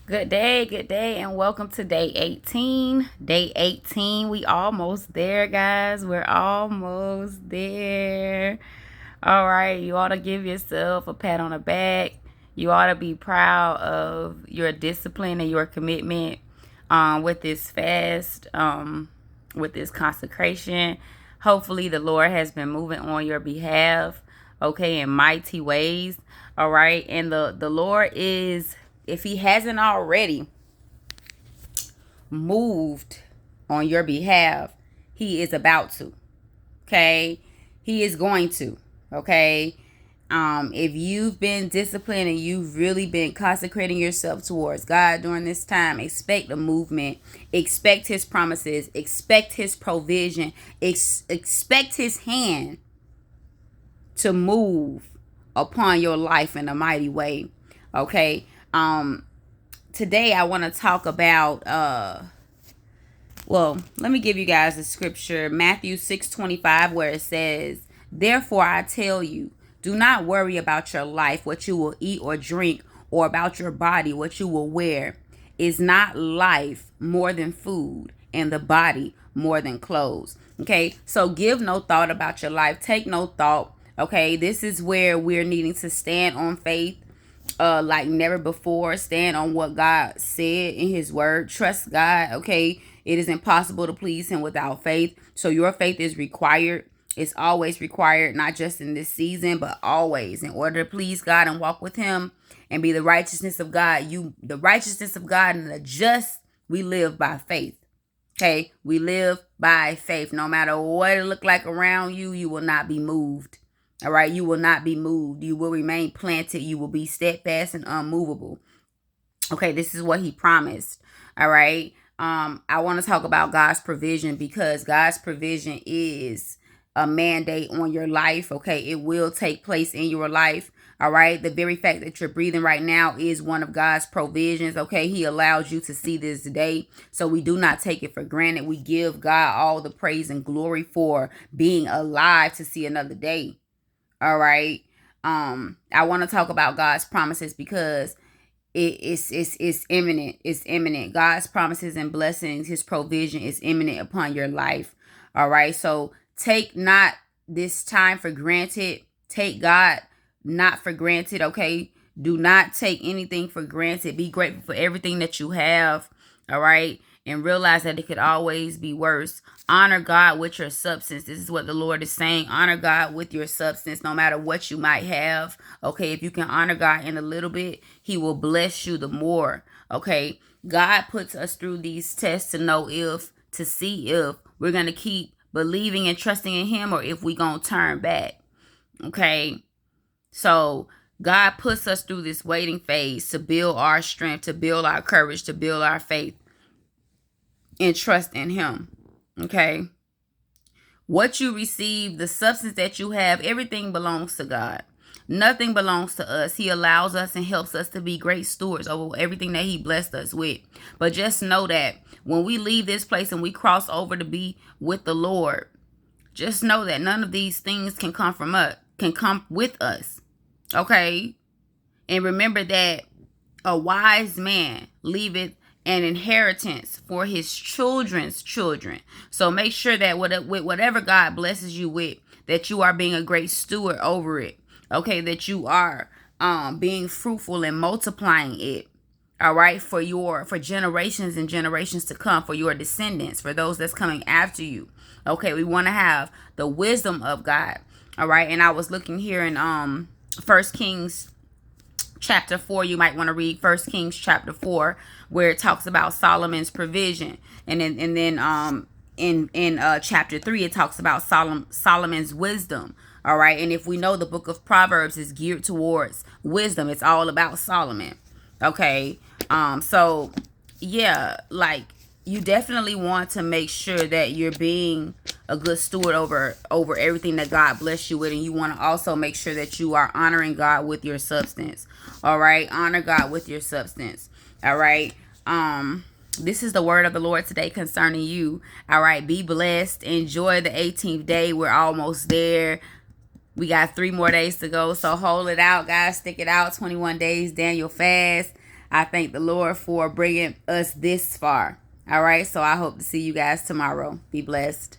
Good day, and welcome to day 18. Day 18, we almost there, guys. We're almost there. All right, you ought to give yourself a pat on the back. You ought to be proud of your discipline and your commitment with this fast, with this consecration. Hopefully, the Lord has been moving on your behalf, okay, in mighty ways. All right, and the Lord is, if he hasn't already moved on your behalf, he is about to. Okay, he is going to. Okay, if you've been disciplined and you've really been consecrating yourself towards God during this time, expect a movement, expect his promises, expect his provision, expect his hand to move upon your life in a mighty way. Okay, today I want to talk about let me give you guys a scripture, Matthew 6:25, where it says, "Therefore I tell you, do not worry about your life, what you will eat or drink, or about your body, what you will wear. Is not life more than food, and the body more than clothes?" Okay, so give no thought about your life. Take no thought. Okay, this is where we're needing to stand on faith like never before. Stand on what God said in his word. Trust God. Okay, it is impossible to please him without faith, so your faith is required. It's always required, not just in this season but always, in order to please God and walk with him and be the righteousness of God. The righteousness of God and the just, we live by faith. Okay, we live by faith. No matter what it look like around you, you will not be moved. All right, you will not be moved. You will remain planted. You will be steadfast and unmovable. Okay, this is what he promised. All right. I want to talk about God's provision, because God's provision is a mandate on your life. Okay, it will take place in your life. All right, the very fact that you're breathing right now is one of God's provisions. Okay, he allows you to see this day, so we do not take it for granted. We give God all the praise and glory for being alive to see another day. All right. I want to talk about God's promises, because it's imminent. It's imminent. God's promises and blessings, his provision is imminent upon your life. All right. So take not this time for granted. Take God not for granted. Okay. Do not take anything for granted. Be grateful for everything that you have. All right. And realize that it could always be worse. Honor God with your substance. This is what the Lord is saying. Honor God with your substance, no matter what you might have. Okay, if you can honor God in a little bit, he will bless you the more. Okay, God puts us through these tests to know if, to see if we're going to keep believing and trusting in him, or if we're going to turn back. Okay, so God puts us through this waiting phase to build our strength, to build our courage, to build our faith and trust in him. Okay, what you receive, the substance that you have, everything belongs to God. Nothing belongs to us. He allows us and helps us to be great stewards over everything that he blessed us with. But just know that when we leave this place and we cross over to be with the Lord, just know that none of these things can come from us, can come with us. Okay, and remember that a wise man leaveth an inheritance for his children's children. So make sure that with whatever God blesses you with, that you are being a great steward over it. Okay, that you are being fruitful and multiplying it. All right, for generations and generations to come, for your descendants, for those that's coming after you. Okay, we want to have the wisdom of God. All right, and I was looking here in 1 Kings chapter 4. You might want to read 1 Kings chapter 4, where it talks about Solomon's provision, and then in chapter 3 it talks about Solomon's wisdom. All right, and if we know, the book of Proverbs is geared towards wisdom. It's all about Solomon. Okay, so yeah, like, you definitely want to make sure that you're being a good steward over everything that God bless you with, and you want to also make sure that you are honoring God with your substance. All right, honor God with your substance. All right, this is the word of the Lord today concerning you. All right, be blessed. Enjoy the 18th day. We're almost there. We got 3 more days to go, so hold it out, guys. Stick it out. 21 days, Daniel fast. I thank the Lord for bringing us this far. All right. So I hope to see you guys tomorrow. Be blessed.